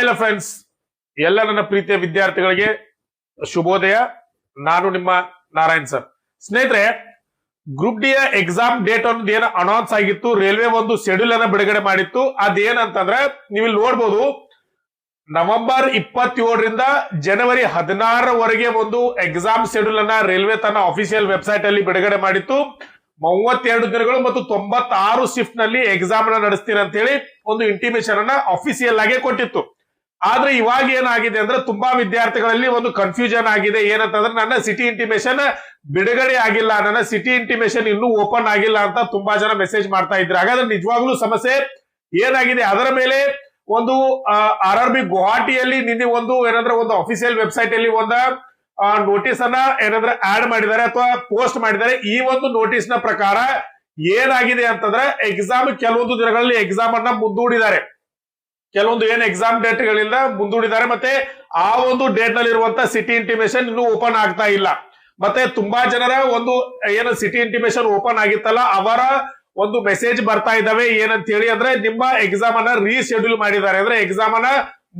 Hello friends, ಎಲ್ಲ ನನ್ನ ಪ್ರೀತಿಯ ವಿದ್ಯಾರ್ಥಿಗಳಿಗೆ ಶುಭೋದಯ. ನಾನು ನಿಮ್ಮ ನಾರಾಯಣ್ ಸರ್. ಸ್ನೇಹಿತರೆ, ಗ್ರೂಪ್ ಡಿ ಎಕ್ಸಾಮ್ ಡೇಟ್ ಅನ್ನೋದು ಏನು ಅನೌನ್ಸ್ ಆಗಿತ್ತು, ರೈಲ್ವೆ ಒಂದು ಶೆಡ್ಯೂಲ್ ಅನ್ನ ಬಿಡುಗಡೆ ಮಾಡಿತ್ತು. ಅದೇನಂತಂದ್ರೆ ನೀವು ಇಲ್ಲಿ ನೋಡ್ಬೋದು, ನವೆಂಬರ್ 27ರಿಂದ ಜನವರಿ 16ರವರೆಗೆ ಒಂದು ಎಕ್ಸಾಮ್ ಶೆಡ್ಯೂಲ್ ಅನ್ನ ರೈಲ್ವೆ ತನ್ನ ಅಫಿಷಿಯಲ್ ವೆಬ್ಸೈಟ್ ಅಲ್ಲಿ ಬಿಡುಗಡೆ ಮಾಡಿತ್ತು. 32 ದಿನಗಳು ಮತ್ತು 96 ಶಿಫ್ಟ್ ನಲ್ಲಿ ಎಕ್ಸಾಮ್ ಅನ್ನ ನಡೆಸ್ತೀನಿ ಅಂತ ಹೇಳಿ ಒಂದು ಇಂಟಿಮೇಷನ್ ಅನ್ನ ಅಫಿಷಿಯಲ್ ಆಗಿ ಕೊಟ್ಟಿತ್ತು. ಆದ್ರೆ ಇವಾಗ ಏನಾಗಿದೆ ಅಂದ್ರೆ ತುಂಬಾ ವಿದ್ಯಾರ್ಥಿಗಳಲ್ಲಿ ಒಂದು ಕನ್ಫ್ಯೂಷನ್ ಆಗಿದೆ. ಏನಂತಂದ್ರೆ ನನ್ನ ಸಿಟಿ ಇಂಟಿಮೇಷನ್ ಬಿಡುಗಡೆ ಆಗಿಲ್ಲ, ನನ್ನ ಸಿಟಿ ಇಂಟಿಮೇಷನ್ ಇನ್ನೂ ಓಪನ್ ಆಗಿಲ್ಲ ಅಂತ ತುಂಬಾ ಜನ ಮೆಸೇಜ್ ಮಾಡ್ತಾ ಇದ್ರು. ಹಾಗಾದ್ರೆ ನಿಜವಾಗ್ಲೂ ಸಮಸ್ಯೆ ಏನಾಗಿದೆ, ಅದರ ಮೇಲೆ ಒಂದು RRB ಗುವಾಹಟಿಯಲ್ಲಿ ನಿನ್ನೆ ಒಂದು ಏನಂದ್ರೆ ಒಂದು ಅಫಿಷಿಯಲ್ ವೆಬ್ಸೈಟ್ ಅಲ್ಲಿ ಒಂದು ನೋಟಿಸ್ ಅನ್ನ ಏನಂದ್ರೆ ಆಡ್ ಮಾಡಿದ್ದಾರೆ ಅಥವಾ ಪೋಸ್ಟ್ ಮಾಡಿದ್ದಾರೆ. ಈ ಒಂದು ನೋಟಿಸ್ ನ ಪ್ರಕಾರ ಏನಾಗಿದೆ ಅಂತಂದ್ರೆ ಎಕ್ಸಾಮ್ ಕೆಲವೊಂದು ದಿನಗಳಲ್ಲಿ ಎಕ್ಸಾಮ್ ಅನ್ನ ಮುಂದೂಡಿದ್ದಾರೆ. ಕೆಲವೊಂದು ಏನು ಎಕ್ಸಾಮ್ ಡೇಟ್ ಗಳಿಂದ ಮುಂದೂಡಿದ್ದಾರೆ. ಮತ್ತೆ ಆ ಒಂದು ಡೇಟ್ ನಲ್ಲಿ ಇರುವಂತ ಸಿಟಿ ಇಂಟಿಮೇಷನ್ ಇನ್ನೂ ಓಪನ್ ಆಗ್ತಾ ಇಲ್ಲ. ಮತ್ತೆ ತುಂಬಾ ಜನರ ಒಂದು ಏನು ಸಿಟಿ ಇಂಟಿಮೇಷನ್ ಓಪನ್ ಆಗಿತ್ತಲ್ಲ, ಅವರ ಒಂದು ಮೆಸೇಜ್ ಬರ್ತಾ ಇದಾವೆ. ಏನಂತ ಹೇಳಿ ಅಂದ್ರೆ ನಿಮ್ಮ ಎಕ್ಸಾಮ್ ಅನ್ನ ರೀಶೆಡ್ಯೂಲ್ ಮಾಡಿದ್ದಾರೆ, ಅಂದ್ರೆ ಎಕ್ಸಾಮ್ ಅನ್ನ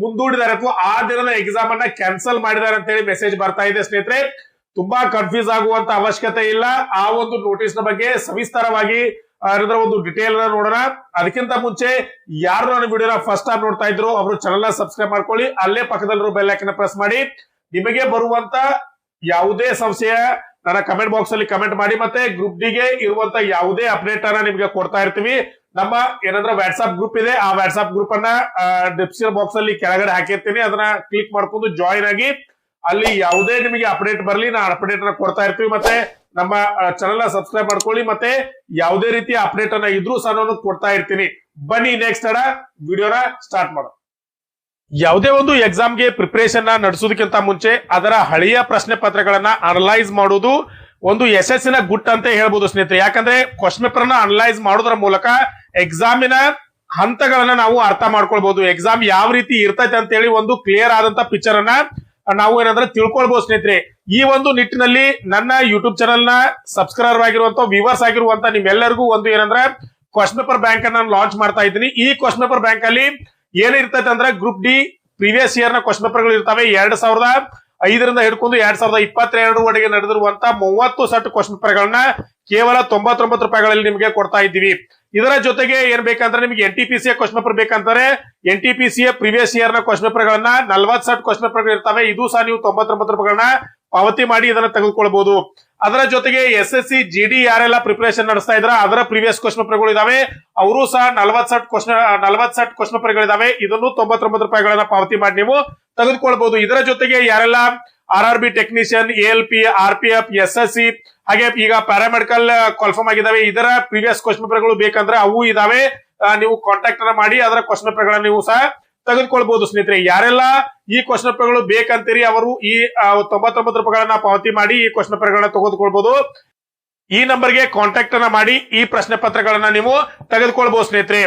ಮುಂದೂಡಿದ್ದಾರೆ ಅಥವಾ ಆ ದಿನದ ಎಕ್ಸಾಮ್ ಅನ್ನ ಕ್ಯಾನ್ಸಲ್ ಮಾಡಿದ್ದಾರೆ ಅಂತ ಹೇಳಿ ಮೆಸೇಜ್ ಬರ್ತಾ ಇದೆ. ಸ್ನೇಹಿತರೆ, ತುಂಬಾ ಕನ್ಫ್ಯೂಸ್ ಆಗುವಂತ ಅವಶ್ಯಕತೆ ಇಲ್ಲ. ಆ ಒಂದು ನೋಟಿಸ್ ನ ಬಗ್ಗೆ ಸವಿಸ್ತಾರವಾಗಿ ಒಂದು ಡಿಟೇಲ್ ನೋಡೋಣ. ಅದಕ್ಕಿಂತ ಮುಂಚೆ ಯಾರು ನನ್ನ ವಿಡಿಯೋನ ಫಸ್ಟ್ ಟೈಮ್ ನೋಡ್ತಾ ಇದ್ರು ಅವರು ಚಾನೆಲ್ ಸಬ್ಸ್ಕ್ರೈಬ್ ಮಾಡ್ಕೊಳ್ಳಿ, ಅಲ್ಲೇ ಪಕ್ಕದಲ್ಲಿರೋ ಬೆಲ್ ಐಕಾನ್ ಪ್ರೆಸ್ ಮಾಡಿ. ನಿಮಗೆ ಬರುವಂತ ಯಾವುದೇ ಸಂಶಯ ನನ್ನ ಕಮೆಂಟ್ ಬಾಕ್ಸ್ ಅಲ್ಲಿ ಕಮೆಂಟ್ ಮಾಡಿ. ಮತ್ತೆ ಗ್ರೂಪ್ ಡಿ ಗೆ ಇರುವಂತ ಯಾವುದೇ ಅಪ್ಡೇಟ್ ಅನ್ನ ನಿಮಗೆ ಕೊಡ್ತಾ ಇರ್ತೀವಿ. ನಮ್ಮ ಏನಂದ್ರೆ ವಾಟ್ಸ್ಆಪ್ ಗ್ರೂಪ್ ಇದೆ, ಆ ವಾಟ್ಸ್ಆಪ್ ಗ್ರೂಪ್ ಅನ್ನ ಡಿಸ್ಕ್ರಿಪ್ಷನ್ ಬಾಕ್ಸ್ ಅಲ್ಲಿ ಕೆಳಗಡೆ ಹಾಕಿರ್ತೀನಿ. ಅದನ್ನ ಕ್ಲಿಕ್ ಮಾಡ್ಕೊಂಡು ಜಾಯಿನ್ ಆಗಿ ಅಲ್ಲಿ ಯಾವುದೇ ನಿಮಗೆ ಅಪ್ಡೇಟ್ ಬರ್ಲಿ, ನಾನು ಅಪ್ಡೇಟ್ ಅನ್ನ ಕೊಡ್ತಾ ಇರ್ತೀವಿ. ಮತ್ತೆ ನಮ್ಮ ಚಾನೆಲ್ ಸಬ್ಸ್ಕ್ರೈಬ್ ಮಾಡ್ಕೊಳ್ಳಿ, ಮತ್ತೆ ಯಾವುದೇ ರೀತಿಯ ಅಪ್ಡೇಟ್ ಅನ್ನ ಇದ್ರೂ ಸಹ ನಾನು ಕೊಡ್ತಾ ಇರ್ತೀನಿ. ಬನ್ನಿ ನೆಕ್ಸ್ಟ್ ವಿಡಿಯೋನ ಸ್ಟಾರ್ಟ್ ಮಾಡೋಣ. ಯಾವುದೇ ಒಂದು ಎಕ್ಸಾಮ್ಗೆ ಪ್ರಿಪರೇಷನ್ ನಡೆಸೋದಕ್ಕಿಂತ ಮುಂಚೆ ಅದರ ಹಳೆಯ ಪ್ರಶ್ನೆ ಪತ್ರಗಳನ್ನ ಅನಲೈಸ್ ಮಾಡುವುದು ಒಂದು ಯಶಸ್ಸಿನ ಗುಟ್ ಅಂತ ಹೇಳ್ಬೋದು ಸ್ನೇಹಿತರೆ. ಯಾಕಂದ್ರೆ ಕ್ವಶನ್ ಪೇಪರ್ ನ ಅನಲೈಸ್ ಮಾಡೋದ್ರ ಮೂಲಕ ಎಕ್ಸಾಮಿನ ಹಂತಗಳನ್ನ ನಾವು ಅರ್ಥ ಮಾಡ್ಕೊಳ್ಬಹುದು. ಎಕ್ಸಾಮ್ ಯಾವ ರೀತಿ ಇರ್ತೈತೆ ಅಂತ ಹೇಳಿ ಒಂದು ಕ್ಲಿಯರ್ ಆದಂತ ಪಿಕ್ಚರ್ ಅನ್ನ ನಾವು ಏನಂದ್ರೆ ತಿಳ್ಕೊಳ್ಬಹುದು ಸ್ನೇಹಿತರೆ. ಈ ಒಂದು ನಿಟ್ಟಿನಲ್ಲಿ ನನ್ನ ಯೂಟ್ಯೂಬ್ ಚಾನೆಲ್ ನ ಸಬ್ಸ್ಕ್ರೈಬರ್ ಆಗಿರುವಂತ ವ್ಯೂವರ್ಸ್ ಆಗಿರುವಂತ ನಿಮ್ಮೆಲ್ಲರಿಗೂ ಒಂದು ಏನಂದ್ರೆ ಕ್ವಶನ್ ಪೇಪರ್ ಬ್ಯಾಂಕ್ ಅನ್ನ ಲಾಂಚ್ ಮಾಡ್ತಾ ಇದ್ದೀನಿ. ಈ ಕ್ವಶನ್ ಪೇಪರ್ ಬ್ಯಾಂಕ್ ಅಲ್ಲಿ ಏನಿರ್ತೈತೆ ಅಂದ್ರೆ ಗ್ರೂಪ್ ಡಿ ಪ್ರೀವಿಯಸ್ ಇಯರ್ ನ ಕ್ವಶನ್ ಪೇಪರ್ ಗಳು ಇರ್ತವೆ. 2005ರಿಂದ ಹಿಡ್ಕೊಂಡು 2022ವರೆಗೆ ನಡೆದಿರುವಂತ 30 ಸೆಟ್ ಕ್ವಶನ್ ಪೇಪರ್ ಗಳನ್ನ ಕೇವಲ 99 ರೂಪಾಯಿಗಳಲ್ಲಿ ನಿಮಗೆ ಕೊಡ್ತಾ ಇದ್ದೀವಿ. ಇದರ ಜೊತೆಗೆ ಏನ್ ಬೇಕಂದ್ರೆ ನಿಮಗೆ NTPC ಕ್ವಶನ್ ಪೇಪರ್ ಬೇಕಂತಾರೆ, NTPC ಪ್ರೀವಿಯಸ್ ಇಯರ್ ನ ಕ್ವಶನ್ ಪೇಪರ್ ಗಳನ್ನ 40 ಸೆಟ್ ಕ್ವಶನ್ ಪೇಪರ್ ಇರ್ತವೆ. ಇದು ಸಹ ನೀವು 99 ರೂಪಾಯಿಗಳನ್ನ ಪಾವತಿ ಮಾಡಿ ಇದನ್ನ ತೆಗೆದುಕೊಳ್ಬಹುದು. ಅದರ ಜೊತೆಗೆ SSC GD ಯಾರೆಲ್ಲ ಪ್ರಿಪರೇಷನ್ ನಡೆಸ್ತಾ ಇದ್ರ ಅದರ ಪ್ರೀವಿಯಸ್ ಕ್ವಶನ್ ಪೇಪರ್ ಗಳು ಇದಾವೆ, ಅವರು ಸಹ 40 ಸೆಟ್ ಕ್ವಶನ್ ಪೇಪರ್ ಗಳಿದಾವೆ. ಇದನ್ನು 99 ರೂಪಾಯಿಗಳನ್ನ ಪಾವತಿ ಮಾಡಿ ನೀವು ತೆಗೆದುಕೊಳ್ಬಹುದು. ಇದರ ಜೊತೆಗೆ ಯಾರೆಲ್ಲ RRB technician, ALP, RPF, SSC ಹಾಗೆ ಈಗ ಪ್ಯಾರಾಮೆಡಿಕಲ್ ಕಾಲ್ಫಾರ್ಮ್ ಆಗಿದಾವೆ, ಇದರ ಪ್ರೀವಿಯಸ್ ಕ್ವಶನ್ ಪೇಪರ್ ಗಳು ಬೇಕಂದ್ರೆ ಅವು ಇದಾವೆ. ನೀವು ಕಾಂಟ್ಯಾಕ್ಟ್ ಅನ್ನ ಮಾಡಿ ಅದರ ಕ್ವಶನ್ ಪೇಪರ್ ಗಳನ್ನ ನೀವು ಸಹ ತೆಗೆದುಕೊಳ್ಬಹುದು. ಸ್ನೇಹಿತರೆ, ಯಾರೆಲ್ಲ ಈ ಕ್ವಶನ್ ಪೇಪರ್ ಗಳು ಬೇಕಂತೀರಿ ಅವರು ಈ 99 ರೂಪಾಯಿಗಳನ್ನ ಪಾವತಿ ಮಾಡಿ ಈ ಕ್ವಶನ್ ಪೇಪರ್ ಗಳನ್ನ ತೆಗೆದುಕೊಳ್ಬಹುದು. ಈ ನಂಬರ್ಗೆ ಕಾಂಟ್ಯಾಕ್ಟ್ ಅನ್ನ ಮಾಡಿ ಈ ಪ್ರಶ್ನೆ ಪತ್ರಗಳನ್ನ ನೀವು ತೆಗೆದುಕೊಳ್ಬಹುದು ಸ್ನೇಹಿತರೆ.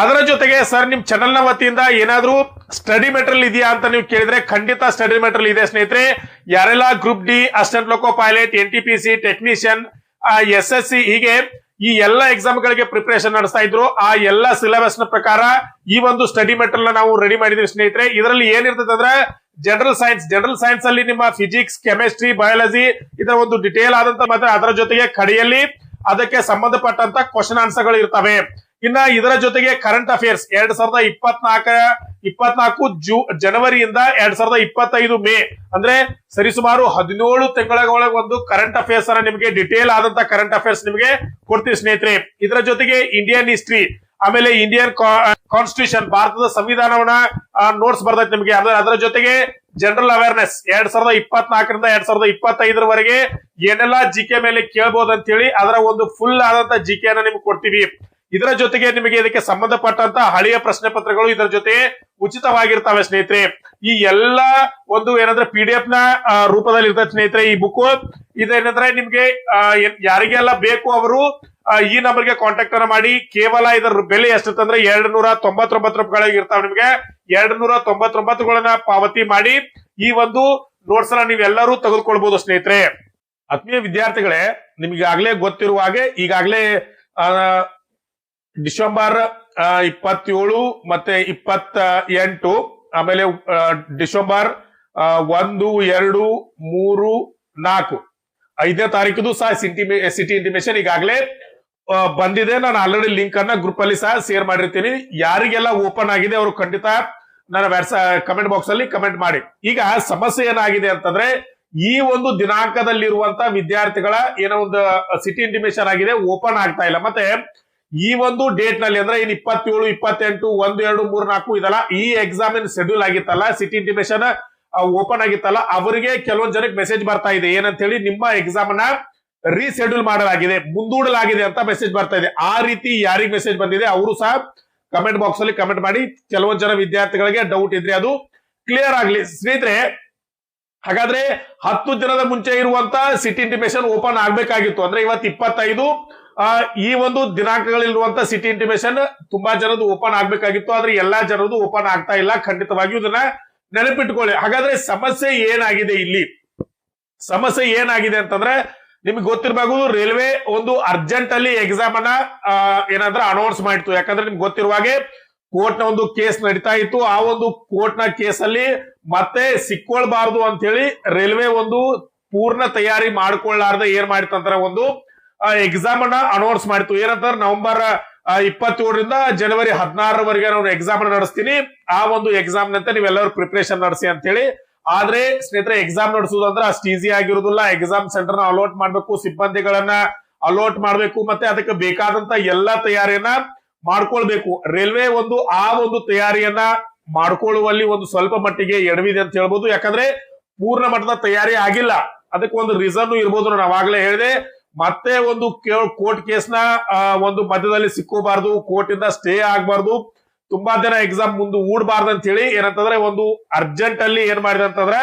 ಅದರ ಜೊತೆಗೆ ಸರ್ ನಿಮ್ ಚಾನೆಲ್ ನ ವತಿಯಿಂದ ಏನಾದ್ರೂ ಸ್ಟಡಿ ಮೆಟೀರಿಯಲ್ ಇದೆಯಾ ಅಂತ ನೀವು ಕೇಳಿದ್ರೆ ಖಂಡಿತ ಸ್ಟಡಿ ಮೆಟೀರಿಯಲ್ ಇದೆ ಸ್ನೇಹಿತರೆ. ಯಾರೆಲ್ಲ ಗ್ರೂಪ್ ಡಿ, ಅಸಿಸ್ಟೆಂಟ್ ಲೋಕೋ ಪೈಲಟ್, NTPC ಟೆಕ್ನಿಷಿಯನ್, SSC ಹೀಗೆ ಈ ಎಲ್ಲ ಎಕ್ಸಾಮ್ ಗಳಿಗೆ ಪ್ರಿಪರೇಷನ್ ನಡೆಸ್ತಾ ಇದ್ರು, ಆ ಎಲ್ಲ ಸಿಲೆಬಸ್ ನ ಪ್ರಕಾರ ಈ ಒಂದು ಸ್ಟಡಿ ಮೆಟೀರಿಯಲ್ ನಾವು ರೆಡಿ ಮಾಡಿದ್ವಿ ಸ್ನೇಹಿತರೆ. ಇದರಲ್ಲಿ ಏನಿರ್ತದೆ ಅಂದ್ರೆ ಜನರಲ್ ಸೈನ್ಸ್ ಅಲ್ಲಿ ನಿಮ್ಮ ಫಿಸಿಕ್ಸ್, ಕೆಮಿಸ್ಟ್ರಿ, ಬಯಾಲಜಿ ಇದರ ಒಂದು ಡಿಟೇಲ್ ಆದಂತ ಮತ್ತೆ ಅದರ ಜೊತೆಗೆ ಕಡೆಯಲ್ಲಿ ಅದಕ್ಕೆ ಸಂಬಂಧಪಟ್ಟಂತ ಕ್ವಶನ್ ಆನ್ಸರ್ ಗಳು ಇರ್ತವೆ. ಇನ್ನ ಇದರ ಜೊತೆಗೆ ಕರೆಂಟ್ ಅಫೇರ್ಸ್ 2024 ಜನವರಿಯಿಂದ 2025 ಮೇ ಅಂದ್ರೆ ಸರಿಸುಮಾರು 17 ತಿಂಗಳ ಒಳಗೆ ಒಂದು ಕರೆಂಟ್ ಅಫೇರ್ಸ್ ಅನ್ನ ನಿಮಗೆ ಡಿಟೇಲ್ ಆದಂತ ಕರೆಂಟ್ ಅಫೇರ್ಸ್ ನಿಮಗೆ ಕೊಡ್ತೀವಿ ಸ್ನೇಹಿತರೆ. ಇದರ ಜೊತೆಗೆ ಇಂಡಿಯನ್ ಹಿಸ್ಟ್ರಿ, ಆಮೇಲೆ ಇಂಡಿಯನ್ ಕಾನ್ಸ್ಟಿಟ್ಯೂಷನ್, ಭಾರತದ ಸಂವಿಧಾನವನ್ನ ನೋಟ್ಸ್ ಬರ್ತೈತೆ ನಿಮಗೆ. ಅದರ ಜೊತೆಗೆ ಜನರಲ್ ಅವೇರ್ನೆಸ್ 2024ರಿಂದ 2025 ಏನೆಲ್ಲ ಜಿಕೆ ಮೇಲೆ ಕೇಳಬಹುದು ಅಂತ ಹೇಳಿ ಅದರ ಒಂದು ಫುಲ್ ಆದಂತ ಜಿಕೆ ಅನ್ನ ನಿಮ್ಗೆ ಕೊಡ್ತೀವಿ. ಇದರ ಜೊತೆಗೆ ನಿಮಗೆ ಇದಕ್ಕೆ ಸಂಬಂಧಪಟ್ಟಂತ ಹಳೆಯ ಪ್ರಶ್ನೆ ಪತ್ರಗಳು ಇದರ ಜೊತೆ ಉಚಿತವಾಗಿರ್ತವೆ ಸ್ನೇಹಿತರೆ. ಈ ಎಲ್ಲ ಒಂದು ಏನಂದ್ರೆ PDF ನ ರೂಪದಲ್ಲಿ ಇರ್ತದೆ ಸ್ನೇಹಿತರೆ ಈ ಬುಕ್. ಇದೇನಂದ್ರೆ ನಿಮ್ಗೆ ಯಾರಿಗೆಲ್ಲ ಬೇಕು ಅವರು ಈ ನಂಬರ್ಗೆ ಕಾಂಟ್ಯಾಕ್ಟ್ ಅನ್ನ ಮಾಡಿ. ಕೇವಲ ಇದರ ಬೆಲೆ ಎಷ್ಟಿರ್ತಂದ್ರೆ 299 ರೂಪಾಯಿಗಳಿಗೆ ಇರ್ತಾವೆ. ನಿಮ್ಗೆ 299ಗಳನ್ನ ಪಾವತಿ ಮಾಡಿ ಈ ಒಂದು ನೋಟ್ಸ್ ಅನ್ನ ನೀವೆಲ್ಲರೂ ತೆಗೆದುಕೊಳ್ಬಹುದು ಸ್ನೇಹಿತರೆ. ಆತ್ಮೀಯ ವಿದ್ಯಾರ್ಥಿಗಳೇ, ನಿಮ್ಗೆ ಆಗ್ಲೇ ಗೊತ್ತಿರುವ ಹಾಗೆ ಈಗಾಗಲೇ ಡಿಸೆಂಬರ್ 27 ಮತ್ತೆ 28, ಆಮೇಲೆ ಡಿಸೆಂಬರ್ 1, 2, 3, 4 5ನೇ ತಾರೀಕಿದು ಸಹ ಸಿಟಿ ಇಂಟಿಮೇಷನ್ ಈಗಾಗಲೇ ಬಂದಿದೆ. ನಾನು ಆಲ್ರೆಡಿ ಲಿಂಕ್ ಅನ್ನ ಗ್ರೂಪ್ ಅಲ್ಲಿ ಸಹ ಶೇರ್ ಮಾಡಿರ್ತೀನಿ. ಯಾರಿಗೆಲ್ಲ ಓಪನ್ ಆಗಿದೆ ಅವರು ಖಂಡಿತ ನನ್ನ ಕಮೆಂಟ್ ಬಾಕ್ಸ್ ಅಲ್ಲಿ ಕಮೆಂಟ್ ಮಾಡಿ. ಈಗ ಸಮಸ್ಯೆ ಏನಾಗಿದೆ ಅಂತಂದ್ರೆ, ಈ ಒಂದು ದಿನಾಂಕದಲ್ಲಿರುವಂತ ವಿದ್ಯಾರ್ಥಿಗಳ ಏನೋ ಒಂದು ಸಿಟಿ ಇಂಟಿಮೇಷನ್ ಆಗಿದೆ, ಓಪನ್ ಆಗ್ತಾ ಇಲ್ಲ. ಮತ್ತೆ ಈ ಒಂದು ಡೇಟ್ ನಲ್ಲಿ ಅಂದ್ರೆ ಇನ್ 27, 28, 1, 2, 3, 4 ಇದಲ್ಲ, ಈ ಎಕ್ಸಾಮ್ ಏನ್ ಶೆಡ್ಯೂಲ್ ಆಗಿತ್ತಲ್ಲ, ಸಿಟಿ ಇಂಟಿಮೇಷನ್ ಓಪನ್ ಆಗಿತ್ತಲ್ಲ, ಅವರಿಗೆ ಕೆಲವೊಂದ್ ಜನಕ್ಕೆ ಮೆಸೇಜ್ ಬರ್ತಾ ಇದೆ ಏನಂತ ಹೇಳಿ, ನಿಮ್ಮ ಎಕ್ಸಾಮ್ ನ ರೀಶೆಡ್ಯೂಲ್ ಮಾಡಲಾಗಿದೆ, ಮುಂದೂಡಲಾಗಿದೆ ಅಂತ ಮೆಸೇಜ್ ಬರ್ತಾ ಇದೆ. ಆ ರೀತಿ ಯಾರಿಗೆ ಮೆಸೇಜ್ ಬಂದಿದೆ ಅವರು ಸಹ ಕಮೆಂಟ್ ಬಾಕ್ಸ್ ಅಲ್ಲಿ ಕಮೆಂಟ್ ಮಾಡಿ. ಕೆಲವೊಂದ್ ಜನ ವಿದ್ಯಾರ್ಥಿಗಳಿಗೆ ಡೌಟ್ ಇದ್ರೆ ಅದು ಕ್ಲಿಯರ್ ಆಗ್ಲಿ ಸ್ನೇಹಿತರೆ. ಹಾಗಾದ್ರೆ 10 ದಿನದ ಮುಂಚೆ ಇರುವಂತ ಸಿಟಿ ಇಂಟಿಮೇಷನ್ ಓಪನ್ ಆಗ್ಬೇಕಾಗಿತ್ತು. ಅಂದ್ರೆ ಇವತ್ತು 25, ಈ ಒಂದು ದಿನಾಂಕಗಳಿರುವಂತ ಸಿಟಿ ಇಂಟಿಮೇಷನ್ ತುಂಬಾ ಜನದ್ದು ಓಪನ್ ಆಗ್ಬೇಕಾಗಿತ್ತು. ಆದ್ರೆ ಎಲ್ಲಾ ಜನರದು ಓಪನ್ ಆಗ್ತಾ ಇಲ್ಲ. ಖಂಡಿತವಾಗಿಯೂ ಇದನ್ನ ನೆನಪಿಟ್ಕೊಳ್ಳಿ. ಹಾಗಾದ್ರೆ ಸಮಸ್ಯೆ ಏನಾಗಿದೆ ಇಲ್ಲಿ? ಸಮಸ್ಯೆ ಏನಾಗಿದೆ ಅಂತಂದ್ರೆ, ನಿಮ್ಗೆ ಗೊತ್ತಿರಬಹುದು, ರೈಲ್ವೆ ಒಂದು ಅರ್ಜೆಂಟ್ ಅಲ್ಲಿ ಎಕ್ಸಾಮ್ ಅನ್ನ ಏನಾದ್ರೂ ಅನೌನ್ಸ್ ಮಾಡಿತ್ತು. ಯಾಕಂದ್ರೆ ನಿಮ್ಗೆ ಗೊತ್ತಿರುವ ಹಾಗೆ ಕೋರ್ಟ್ ನ ಒಂದು ಕೇಸ್ ನಡೀತಾ ಇತ್ತು. ಆ ಒಂದು ಕೋರ್ಟ್ ನ ಕೇಸ್ ಅಲ್ಲಿ ಮತ್ತೆ ಸಿಕ್ಕೊಳ್ಬಾರ್ದು ಅಂತ ಹೇಳಿ ರೈಲ್ವೆ ಒಂದು ಪೂರ್ಣ ತಯಾರಿ ಮಾಡ್ಕೊಳ್ಳಾರ್ದೆ ಏನ್ ಮಾಡಿತ್ತಂದ್ರೆ ಒಂದು ಎಕ್ಸಾಮ್ ಅನ್ನ ಅನೌನ್ಸ್ ಮಾಡಿತ್ತು. ಏನಂತಾರೆ, ನವೆಂಬರ್ 27ರಿಂದ ಜನವರಿ 16ರವರೆಗೆ ನಾನು ಎಕ್ಸಾಮ್ ಅನ್ನ ನಡೆಸ್ತೀನಿ, ಆ ಒಂದು ಎಕ್ಸಾಮ್ ನಂತೆ ನೀವೆಲ್ಲರೂ ಪ್ರಿಪರೇಷನ್ ನಡೆಸಿ ಅಂತ ಹೇಳಿ. ಆದ್ರೆ ಸ್ನೇಹಿತರೆ, ಎಕ್ಸಾಮ್ ನಡೆಸುವುದಂದ್ರೆ ಅಷ್ಟು ಈಸಿ ಆಗಿರುವುದಿಲ್ಲ. ಎಕ್ಸಾಮ್ ಸೆಂಟರ್ ನ ಅಲೋಟ್ ಮಾಡ್ಬೇಕು, ಸಿಬ್ಬಂದಿಗಳನ್ನ ಅಲೋಟ್ ಮಾಡ್ಬೇಕು, ಮತ್ತೆ ಅದಕ್ಕೆ ಬೇಕಾದಂತ ಎಲ್ಲಾ ತಯಾರಿಯನ್ನ ಮಾಡ್ಕೊಳ್ಬೇಕು. ರೈಲ್ವೆ ಆ ಒಂದು ತಯಾರಿಯನ್ನ ಮಾಡ್ಕೊಳ್ಳುವಲ್ಲಿ ಒಂದು ಸ್ವಲ್ಪ ಮಟ್ಟಿಗೆ ಎಡವಿದೆ ಅಂತ ಹೇಳ್ಬೋದು. ಯಾಕಂದ್ರೆ ಪೂರ್ಣ ಮಟ್ಟದ ತಯಾರಿ ಆಗಿಲ್ಲ. ಅದಕ್ಕೆ ಒಂದು ರೀಸನ್ ಇರ್ಬೋದು. ನಾನು ಅವಾಗಲೇ ಹೇಳಿದೆ, ಮತ್ತೆ ಒಂದು ಕೋರ್ಟ್ ಕೇಸ್ ನ ಒಂದು ಮಧ್ಯದಲ್ಲಿ ಸಿಕ್ಕೋಬಾರ್ದು, ಕೋರ್ಟ್ ಇಂದ ಸ್ಟೇ ಆಗ್ಬಾರ್ದು, ತುಂಬಾ ದಿನ ಎಕ್ಸಾಮ್ ಮುಂದೆ ಊಡಬಾರ್ದು ಅಂತ ಹೇಳಿ ಏನಂತಂದ್ರೆ ಒಂದು ಅರ್ಜೆಂಟ್ ಅಲ್ಲಿ ಏನ್ ಮಾಡಿದೆ ಅಂತಂದ್ರೆ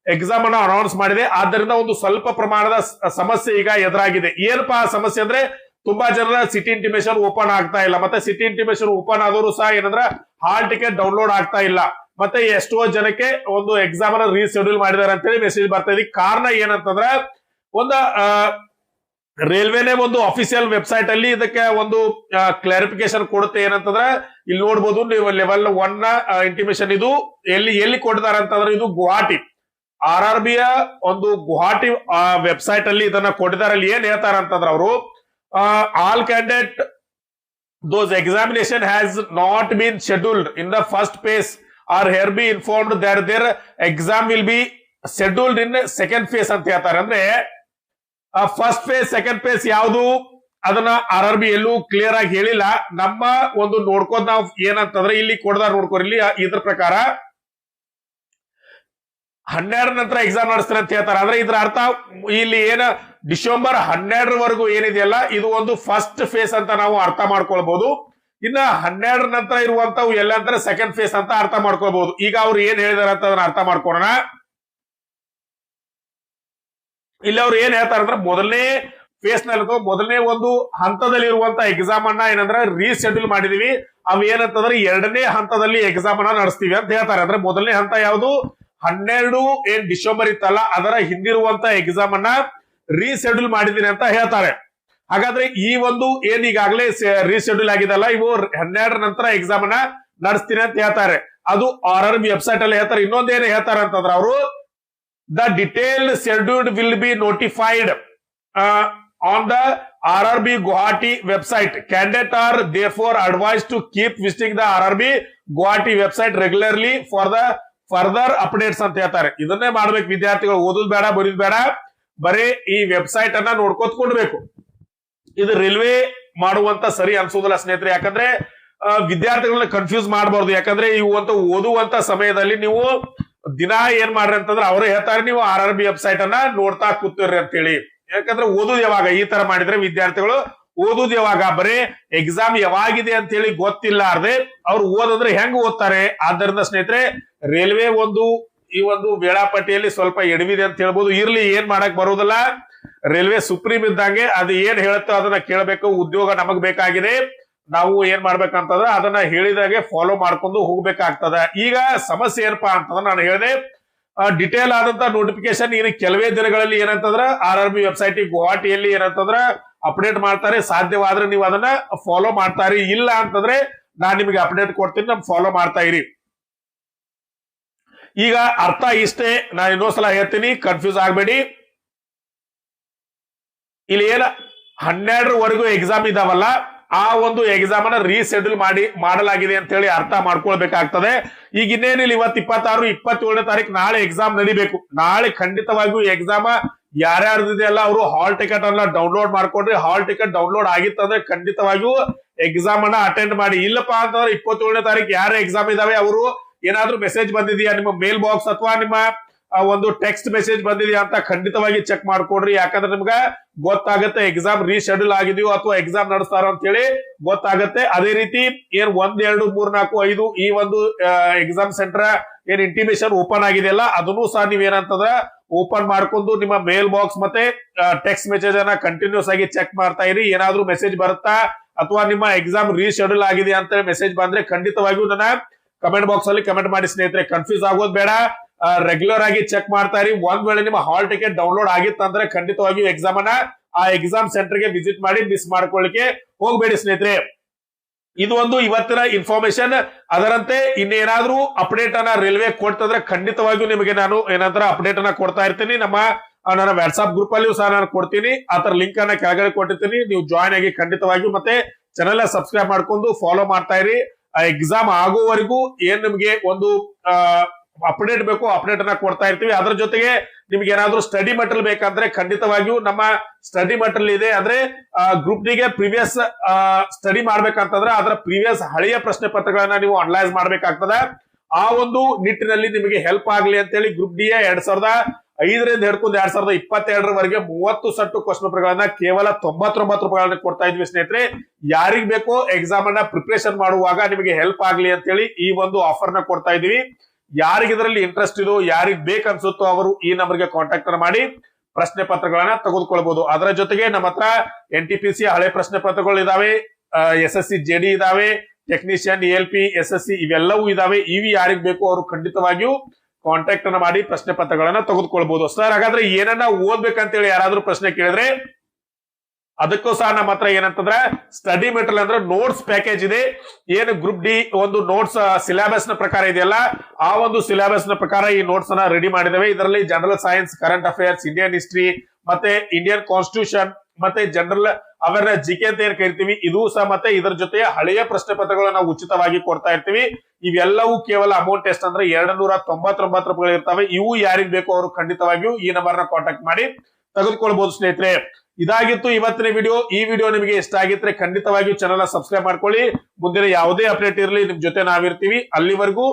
ಎಕ್ಸಾಮ್ ಅನ್ನ ಅನೌನ್ಸ್ ಮಾಡಿದೆ. ಆದ್ದರಿಂದ ಒಂದು ಸ್ವಲ್ಪ ಪ್ರಮಾಣದ ಸಮಸ್ಯೆ ಈಗ ಎದುರಾಗಿದೆ. ಏನಪ್ಪಾ ಸಮಸ್ಯೆ ಅಂದ್ರೆ, ತುಂಬಾ ಜನರ ಸಿಟಿ ಇಂಟಿಮೇಷನ್ ಓಪನ್ ಆಗ್ತಾ ಇಲ್ಲ. ಮತ್ತೆ ಸಿಟಿ ಇಂಟಿಮೇಷನ್ ಓಪನ್ ಆದವರು ಸಹ ಏನಂದ್ರೆ ಹಾಲ್ ಟಿಕೆಟ್ ಡೌನ್ಲೋಡ್ ಆಗ್ತಾ ಇಲ್ಲ. ಮತ್ತೆ ಎಷ್ಟೋ ಜನಕ್ಕೆ ಒಂದು ಎಕ್ಸಾಮ್ ಅನ್ನ ರೀಶೆಡ್ಯೂಲ್ ಮಾಡಿದಾರೆ ಅಂತ ಹೇಳಿ ಮೆಸೇಜ್ ಬರ್ತಾ ಇದೆ. ಕಾರಣ ಏನಂತಂದ್ರೆ, ಒಂದು ರೈಲ್ವೆನೇ ಒಂದು ಅಫಿಷಿಯಲ್ ವೆಬ್ಸೈಟ್ ಅಲ್ಲಿ ಇದಕ್ಕೆ ಒಂದು ಕ್ಲಾರಿಫಿಕೇಶನ್ ಕೊಡುತ್ತೆ. ಏನಂತಂದ್ರೆ, ಇಲ್ಲಿ ನೋಡ್ಬೋದು ನೀವು ಲೆವೆಲ್ 1 ನ ಇಂಟಿಮೇಷನ್ ಇದು ಎಲ್ಲಿ ಕೊಟ್ಟಿದ್ದಾರೆ ಅಂತಂದ್ರೆ, ಇದು ಗುವಾಹಟಿ RRB ಒಂದು ಗುವಾಹಟಿ ವೆಬ್ಸೈಟ್ ಅಲ್ಲಿ ಇದನ್ನ ಕೊಟ್ಟಿದ್ದಾರೆ. ಅಲ್ಲಿ ಏನ್ ಹೇಳ್ತಾರೆ ಅಂತಂದ್ರೆ ಅವರು, all candidate those examination has not been scheduled in the first phase are hereby informed that their exam will be scheduled in second phase ಅಂತ ಹೇಳ್ತಾರೆ. ಅಂದ್ರೆ ಫಸ್ಟ್ ಫೇಸ್ ಸೆಕೆಂಡ್ ಫೇಸ್ ಯಾವುದು ಅದನ್ನ RRB ಎಲ್ಲೂ ಕ್ಲಿಯರ್ ಆಗಿ ಹೇಳಿಲ್ಲ. ನಮ್ಮ ಒಂದು ನೋಡ್ಕೋದ್ ನಾವು ಏನಂತಂದ್ರೆ, ಇಲ್ಲಿ ಕೊಡದಾರ ನೋಡ್ಕೋರಿ, ಇಲ್ಲಿ ಇದ್ರ ಪ್ರಕಾರ 12 ನಂತರ ಎಕ್ಸಾಮ್ ನಡೆಸ್ತಾರೆ ಅಂತ ಹೇಳ್ತಾರೆ. ಅಂದ್ರೆ ಇದ್ರ ಅರ್ಥ ಇಲ್ಲಿ ಡಿಸೆಂಬರ್ 12ರವರೆಗೂ ಏನಿದೆಯಲ್ಲ, ಇದು ಒಂದು ಫಸ್ಟ್ ಫೇಸ್ ಅಂತ ನಾವು ಅರ್ಥ ಮಾಡ್ಕೊಳ್ಬಹುದು. ಇನ್ನ 12 ನಂತರ ಇರುವಂತವು ಎಲ್ಲ ಅಂತಾರೆ ಸೆಕೆಂಡ್ ಫೇಸ್ ಅಂತ ಅರ್ಥ ಮಾಡ್ಕೊಳ್ಬಹುದು. ಈಗ ಅವ್ರು ಏನ್ ಹೇಳಿದಾರೆ ಅಂತ ಅದನ್ನ ಅರ್ಥ ಮಾಡ್ಕೊಳ್ಳೋಣ. ಇಲ್ಲಿ ಅವ್ರು ಏನ್ ಹೇಳ್ತಾರೆ ಅಂದ್ರೆ, ಮೊದಲನೇ ಫೇಸ್ ನಲ್ಲಿ ಮೊದಲನೇ ಒಂದು ಹಂತದಲ್ಲಿ ಇರುವಂತ ಎಕ್ಸಾಮ್ ಅನ್ನ ಏನಂದ್ರೆ ರೀಶೆಡ್ಯೂಲ್ ಮಾಡಿದೀವಿ. ಅವ್ ಏನಂತಂದ್ರೆ 2ನೇ ಹಂತದಲ್ಲಿ ಎಕ್ಸಾಮ್ ಅನ್ನ ನಡೆಸ್ತೀವಿ ಅಂತ ಹೇಳ್ತಾರೆ. ಅಂದ್ರೆ ಮೊದಲನೇ ಹಂತ ಯಾವುದು, 12 ಏನ್ ಡಿಸೆಂಬರ್ ಇತ್ತಲ್ಲ ಅದರ ಹಿಂದಿರುವಂತ ಎಕ್ಸಾಮ್ ಅನ್ನ ರೀಶೆಡ್ಯೂಲ್ ಮಾಡಿದೀನಿ ಅಂತ ಹೇಳ್ತಾರೆ. ಹಾಗಾದ್ರೆ ಈ ಒಂದು ಏನ್ ಈಗಾಗಲೇ ರೀಶೆಡ್ಯೂಲ್ ಆಗಿದಲ್ಲ, ಇವು 12 ನಂತರ ಎಕ್ಸಾಮ್ ಅನ್ನ ನಡೆಸ್ತೀನಿ ಅಂತ ಹೇಳ್ತಾರೆ. ಅದು RRB ವೆಬ್ಸೈಟ್ ಅಲ್ಲಿ ಹೇಳ್ತಾರೆ. ಇನ್ನೊಂದೇನು ಹೇಳ್ತಾರೆ ಅಂತಂದ್ರೆ ಅವರು, the detailed schedule will be notified on the RRB Guwahati website. Candidates are therefore advised to keep visiting the RRB Guwahati website regularly for the further updates ಅಂತ ಹೇಳ್ತಾರೆ. ಇದನ್ನೇ ಮಾಡ್ಬೇಕು ವಿದ್ಯಾರ್ಥಿಗಳು, ಓದೋದು ಬೇಡ, ಬರೀದ್ ಬೇಡ, ಬರೀ ಈ ವೆಬ್ಸೈಟ್ ಅನ್ನ ನೋಡ್ಕೋತ್ಕೊಳ್ಬೇಕು. ಇದು ರೈಲ್ವೆ ಮಾಡುವಂತ ಸರಿ ಅನ್ಸೋದಿಲ್ಲ ಸ್ನೇಹಿತರೆ. ಯಾಕಂದ್ರೆ ವಿದ್ಯಾರ್ಥಿಗಳನ್ನ ಕನ್ಫ್ಯೂಸ್ ಮಾಡಬಾರ್ದು. ಯಾಕಂದ್ರೆ ಇವು ಅಂತ ಓದುವಂತ ಸಮಯದಲ್ಲಿ ನೀವು ದಿನ ಏನ್ ಮಾಡ್ರಿ ಅಂತಂದ್ರೆ ಅವರೇ ಹೇಳ್ತಾರೆ, ನೀವು RRB ವೆಬ್ಸೈಟ್ ಅನ್ನ ನೋಡ್ತಾ ಕೂತಿರ್ರಿ ಅಂತ ಹೇಳಿ. ಯಾಕಂದ್ರೆ ಓದುದು ಯಾವಾಗ ಈ ತರ ಮಾಡಿದ್ರೆ ವಿದ್ಯಾರ್ಥಿಗಳು ಓದುದು ಯಾವಾಗ, ಬರೀ ಎಕ್ಸಾಮ್ ಯಾವಾಗಿದೆ ಅಂತ ಹೇಳಿ ಗೊತ್ತಿಲ್ಲಾರ್ದೆ ಅವ್ರು ಓದಿದ್ರೆ ಹೆಂಗ್ ಓದ್ತಾರೆ? ಆದ್ದರಿಂದ ಸ್ನೇಹಿತರೆ, ರೈಲ್ವೆ ಈ ಒಂದು ವೇಳಾಪಟ್ಟಿಯಲ್ಲಿ ಸ್ವಲ್ಪ ಎಡವಿದೆ ಅಂತ ಹೇಳ್ಬೋದು. ಇರ್ಲಿ, ಏನ್ ಮಾಡಕ್ ಬರುವುದಿಲ್ಲ, ರೈಲ್ವೆ ಸುಪ್ರೀಂ ಇದ್ದಂಗೆ ಅದು ಏನ್ ಹೇಳುತ್ತೋ ಅದನ್ನ ಕೇಳಬೇಕು. ಉದ್ಯೋಗ ನಮಗ್ ಬೇಕಾಗಿದೆ, ನಾವು ಏನ್ ಮಾಡ್ಬೇಕಂತಂದ್ರೆ ಅದನ್ನ ಹೇಳಿದಾಗೆ ಫಾಲೋ ಮಾಡ್ಕೊಂಡು ಹೋಗ್ಬೇಕಾಗ್ತದ. ಈಗ ಸಮಸ್ಯೆ ಏನಪ್ಪಾ ಅಂತಂದ್ರೆ, ನಾನು ಹೇಳಿದೆ ಡಿಟೇಲ್ ಆದಂತ ನೋಟಿಫಿಕೇಶನ್ ಇನ್ನು ಕೆಲವೇ ದಿನಗಳಲ್ಲಿ ಏನಂತಂದ್ರೆ RRB ವೆಬ್ಸೈಟ್ ಗುವಾಹಟಿಯಲ್ಲಿ ಏನಂತಂದ್ರೆ ಅಪ್ಡೇಟ್ ಮಾಡ್ತಾರೆ. ಸಾಧ್ಯವಾದ್ರೆ ನೀವು ಅದನ್ನ ಫಾಲೋ ಮಾಡ್ತಾರಿ, ಇಲ್ಲ ಅಂತಂದ್ರೆ ನಾನ್ ನಿಮಗೆ ಅಪ್ಡೇಟ್ ಕೊಡ್ತೀನಿ, ನಮ್ ಫಾಲೋ ಮಾಡ್ತಾ ಇರಿ. ಈಗ ಅರ್ಥ ಇಷ್ಟೇ, ನಾನು ಇನ್ನೊಂದ್ಸಲ ಹೇಳ್ತೀನಿ, ಕನ್ಫ್ಯೂಸ್ ಆಗ್ಬೇಡಿ. ಇಲ್ಲಿ ಏನ 12ರವರೆಗೂ ಎಕ್ಸಾಮ್ ಇದಾವಲ್ಲ, ಆ ಒಂದು ಎಕ್ಸಾಮ್ ಅನ್ನ ರೀಶೆಡ್ಯೂಲ್ ಮಾಡಲಾಗಿದೆ ಅಂತ ಹೇಳಿ ಅರ್ಥ ಮಾಡ್ಕೊಳ್ಬೇಕಾಗ್ತದೆ. ಈಗ ಇನ್ನೇನಿಲ್ಲ, ಇವತ್ತು 26, 27ನೇ ತಾರೀಕು ನಾಳೆ ಎಕ್ಸಾಮ್ ನಡಿಬೇಕು. ನಾಳೆ ಖಂಡಿತವಾಗಿಯೂ ಎಕ್ಸಾಮ್ ಯಾರ್ಯಾರ್ದಿದೆಯಲ್ಲ ಅವರು ಹಾಲ್ ಟಿಕೆಟ್ ಅನ್ನ ಡೌನ್ಲೋಡ್ ಮಾಡ್ಕೊಂಡ್ರಿ. ಹಾಲ್ ಟಿಕೆಟ್ ಡೌನ್ಲೋಡ್ ಆಗಿತ್ತಂದ್ರೆ ಖಂಡಿತವಾಗಿಯೂ ಎಕ್ಸಾಮ್ ಅನ್ನ ಅಟೆಂಡ್ ಮಾಡಿ. ಇಲ್ಲಪ್ಪಾ ಅಂತಂದ್ರೆ 27ನೇ ತಾರೀಕು ಯಾರ ಎಕ್ಸಾಮ್ ಇದಾವೆ ಅವರು ಏನಾದ್ರೂ ಮೆಸೇಜ್ ಬಂದಿದೆಯಾ ನಿಮ್ಮ ಮೇಲ್ ಬಾಕ್ಸ್ ಅಥವಾ ನಿಮ್ಮ ಒಂದು ಟೆಕ್ಸ್ಟ್ ಮೆಸೇಜ್ ಬಂದಿದೆಯಾ ಅಂತ ಖಂಡಿತವಾಗಿ ಚೆಕ್ ಮಾಡ್ಕೊಡ್ರಿ. ಯಾಕಂದ್ರೆ ನಿಮ್ಗೆ ಗೊತ್ತಾಗುತ್ತೆ ಎಕ್ಸಾಮ್ ರೀಶೆಡ್ಯೂಲ್ ಆಗಿದೆಯೋ ಅಥವಾ ಎಕ್ಸಾಮ್ ನಡೆಸ್ತಾರೋ ಅಂತ ಹೇಳಿ ಗೊತ್ತಾಗುತ್ತೆ. ಅದೇ ರೀತಿ ಏನ್ 1, 2, 3, 4, 5 ಈ ಒಂದು ಎಕ್ಸಾಮ್ ಸೆಂಟರ್ ಏನ್ ಇಂಟಿಮೇಷನ್ ಓಪನ್ ಆಗಿದೆಯಲ್ಲ ಅದನ್ನು ಸಹ ನೀವೇನಂತಂದ್ರೆ ಓಪನ್ ಮಾಡ್ಕೊಂಡು ನಿಮ್ಮ ಮೇಲ್ ಬಾಕ್ಸ್ ಮತ್ತೆ ಟೆಕ್ಸ್ಟ್ ಮೆಸೇಜ್ ಅನ್ನ ಕಂಟಿನ್ಯೂಸ್ ಆಗಿ ಚೆಕ್ ಮಾಡ್ತಾ ಇರಿ. ಏನಾದ್ರೂ ಮೆಸೇಜ್ ಬರುತ್ತಾ ಅಥವಾ ನಿಮ್ಮ ಎಕ್ಸಾಮ್ ರೀಶೆಡ್ಯೂಲ್ ಆಗಿದೆ ಅಂತ ಮೆಸೇಜ್ ಬಂದ್ರೆ ಖಂಡಿತವಾಗಿಯೂ ನನ್ನ ಕಮೆಂಟ್ ಬಾಕ್ಸ್ ಅಲ್ಲಿ ಕಮೆಂಟ್ ಮಾಡಿ ಸ್ನೇಹಿತರೆ. ಕನ್ಫ್ಯೂಸ್ ಆಗೋದು ಬೇಡ, ರೆಗ್ಯುಲರ್ ಆಗಿ ಚೆಕ್ ಮಾಡ್ತಾ ಇರಿ. ಒಂದ್ ವೇಳೆ ನಿಮ್ಮ ಹಾಲ್ ಟಿಕೆಟ್ ಡೌನ್ಲೋಡ್ ಆಗಿತ್ತಂದ್ರೆ ಖಂಡಿತವಾಗಿಯೂ ಎಕ್ಸಾಮ್ ಅನ್ನ ಆ ಎಕ್ಸಾಮ್ ಸೆಂಟರ್ ಗೆ ವಿಸಿಟ್ ಮಾಡಿ ಮಿಸ್ ಮಾಡ್ಕೊಳ್ಳಿಕ್ಕೆ ಹೋಗ್ಬೇಡಿ ಸ್ನೇಹಿತರೆ. ಇದು ಒಂದು ಇವತ್ತಿನ ಇನ್ಫಾರ್ಮೇಶನ್. ಅದರಂತೆ ಇನ್ನೇನಾದ್ರೂ ಅಪ್ಡೇಟ್ ಅನ್ನ ರೈಲ್ವೆ ಕೊಡ್ತಂದ್ರೆ ಖಂಡಿತವಾಗಿಯೂ ನಿಮಗೆ ನಾನು ಏನಂದ್ರೆ ಅಪ್ಡೇಟ್ ಅನ್ನ ಕೊಡ್ತಾ ಇರ್ತೀನಿ. ನನ್ನ ವಾಟ್ಸ್ಆಪ್ ಗ್ರೂಪ್ ಅಲ್ಲಿಯೂ ಸಹ ನಾನು ಕೊಡ್ತೀನಿ. ಆತರ ಲಿಂಕ್ ಅನ್ನ ಕೆಳಗಡೆ ಕೊಟ್ಟಿರ್ತೀನಿ, ನೀವು ಜಾಯ್ನ್ ಆಗಿ ಖಂಡಿತವಾಗಿಯೂ ಮತ್ತೆ ಚಾನೆಲ್ ಸಬ್ಸ್ಕ್ರೈಬ್ ಮಾಡ್ಕೊಂಡು ಫಾಲೋ ಮಾಡ್ತಾ ಇರಿ. ಎಕ್ಸಾಮ್ ಆಗೋವರೆಗೂ ಏನ್ ನಿಮ್ಗೆ ಒಂದು ಅಪ್ಡೇಟ್ ಬೇಕು ಅಪ್ಡೇಟ್ ಅನ್ನ ಕೊಡ್ತಾ ಇರ್ತೀವಿ. ಅದ್ರ ಜೊತೆಗೆ ನಿಮ್ಗೆ ಏನಾದ್ರೂ ಸ್ಟಡಿ ಮೆಟೀರಿಯಲ್ ಬೇಕಂದ್ರೆ ಖಂಡಿತವಾಗಿಯೂ ನಮ್ಮ ಸ್ಟಡಿ ಮೆಟೀರಿಯಲ್ ಇದೆ. ಅಂದ್ರೆ ಗ್ರೂಪ್ ಡಿಗೆ ಪ್ರೀವಿಯಸ್ ಸ್ಟಡಿ ಮಾಡ್ಬೇಕಂತಂದ್ರೆ ಅದರ ಪ್ರೀವಿಯಸ್ ಹಳೆಯ ಪ್ರಶ್ನೆ ಪತ್ರಗಳನ್ನ ನೀವು ಅನಲೈಸ್ ಮಾಡ್ಬೇಕಾಗ್ತದೆ. ಆ ಒಂದು ನಿಟ್ಟಿನಲ್ಲಿ ನಿಮಗೆ ಹೆಲ್ಪ್ ಆಗ್ಲಿ ಅಂತ ಹೇಳಿ ಗ್ರೂಪ್ ಡಿ 2005ರಿಂದ ಹಿಡ್ಕೊಂಡು 2022ರವರೆಗೆ 30 ಸೆಟ್ ಕ್ವಶನ್ ಪೇಪರ್ಗಳನ್ನ ಕೇವಲ 99 ರೂಪಾಯಿಗಳನ್ನ ಕೊಡ್ತಾ ಇದ್ವಿ ಸ್ನೇಹಿತರೆ. ಯಾರಿಗ್ ಬೇಕೋ ಎಕ್ಸಾಮ್ ಅನ್ನ ಪ್ರಿಪರೇಷನ್ ಮಾಡುವಾಗ ನಿಮಗೆ ಹೆಲ್ಪ್ ಆಗ್ಲಿ ಅಂತ ಹೇಳಿ ಈ ಒಂದು ಆಫರ್ ನ ಕೊಡ್ತಾ ಇದೀವಿ. ಯಾರಿಗೆ ಇದರಲ್ಲಿ ಇಂಟ್ರೆಸ್ಟ್ ಇದೋ, ಯಾರಿಗ್ ಬೇಕನ್ಸುತ್ತೋ ಅವರು ಈ ನಂಬರ್ಗೆ ಕಾಂಟ್ಯಾಕ್ಟ್ ಮಾಡಿ ಪ್ರಶ್ನೆ ಪತ್ರಗಳನ್ನ ತೆಗೆದುಕೊಳ್ಬಹುದು. ಅದರ ಜೊತೆಗೆ ನಮ್ಮ ಹತ್ರ NTPC ಹಳೆ ಪ್ರಶ್ನೆ ಪತ್ರಗಳು ಇದಾವೆ, SSC JD ಇದಾವೆ, ಟೆಕ್ನಿಷಿಯನ್ ALP SSC ಇವೆಲ್ಲವೂ ಇದಾವೆ. ಇವಿ ಯಾರಿಗ್ ಬೇಕು ಅವರು ಖಂಡಿತವಾಗಿಯೂ ಕಾಂಟ್ಯಾಕ್ಟ್ ಅನ್ನ ಮಾಡಿ ಪ್ರಶ್ನೆ ಪತ್ರಗಳನ್ನ ತೆಗೆದುಕೊಳ್ಬಹುದು. ಸರ್ ಹಾಗಾದ್ರೆ ಏನನ್ನ ಓದ್ಬೇಕಂತೇಳಿ ಯಾರಾದ್ರೂ ಪ್ರಶ್ನೆ ಕೇಳಿದ್ರೆ ಅದಕ್ಕೂ ಸಹ ನಮ್ಮ ಹತ್ರ ಏನಂತಂದ್ರೆ ಸ್ಟಡಿ ಮೆಟೀರಿಯಲ್ ಅಂದ್ರೆ ನೋಟ್ಸ್ ಪ್ಯಾಕೇಜ್ ಇದೆ. ಏನು ಗ್ರೂಪ್ ಡಿ ಒಂದು ನೋಟ್ಸ್ ಸಿಲೆಬಸ್ ನ ಪ್ರಕಾರ ಇದೆಯಲ್ಲ ಆ ಒಂದು ಸಿಲೆಬಸ್ ನ ಪ್ರಕಾರ ಈ ನೋಟ್ಸ್ ಅನ್ನ ರೆಡಿ ಮಾಡಿದ್ದೇವೆ. ಇದರಲ್ಲಿ general science, current affairs, Indian history ಮತ್ತೆ ಇಂಡಿಯನ್ ಕಾನ್ಸ್ಟಿಟ್ಯೂಷನ್ ಮತ್ತೆ ಜನರಲ್ ಅವೇರ್ನೆಸ್ GK ಅಂತ ಏನ್ ಕರಿತೀವಿ ಇದು ಸಹ, ಮತ್ತೆ ಇದರ ಜೊತೆ ಹಳೆಯ ಪ್ರಶ್ನೆ ಪತ್ರಗಳನ್ನ ನಾವು ಉಚಿತವಾಗಿ ಕೊಡ್ತಾ ಇರ್ತೀವಿ. ಇವೆಲ್ಲವೂ ಕೇವಲ ಅಮೌಂಟ್ ಎಷ್ಟು ಅಂದ್ರೆ 299 ರೂಪಾಯಿಗಳು ಇರ್ತವೆ. ಇವು ಯಾರಿಗ್ ಬೇಕು ಅವರು ಖಂಡಿತವಾಗಿಯೂ ಈ ನಂಬರ್ ನ ಕಾಂಟ್ಯಾಕ್ಟ್ ಮಾಡಿ ತೆಗೆದುಕೊಳ್ಬಹುದು ಸ್ನೇಹಿತರೆ. ಇದಾಗಿತ್ತು ಇವತ್ತಿನ ವಿಡಿಯೋ. ಈ ವಿಡಿಯೋ ನಿಮಗೆ ಇಷ್ಟ ಆಗಿದ್ರೆ ಖಂಡಿತವಾಗಿಯೂ ಚಾನೆಲ್ ಸಬ್ಸ್ಕ್ರೈಬ್ ಮಾಡ್ಕೊಳ್ಳಿ. ಮುಂದಿನ ಯಾವುದೇ ಅಪ್ಡೇಟ್ ಇರಲಿ ನಿಮ್ ಜೊತೆ ನಾವಿರ್ತೀವಿ. ಅಲ್ಲಿವರೆಗೂ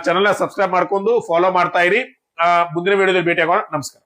ಚಾನೆಲ್ ಸಬ್ಸ್ಕ್ರೈಬ್ ಮಾಡ್ಕೊಂಡು ಫಾಲೋ ಮಾಡ್ತಾ ಇರಿ. ಮುಂದಿನ ವಿಡಿಯೋದಲ್ಲಿ ಭೇಟಿ ಆಗೋಣ. ನಮಸ್ಕಾರ.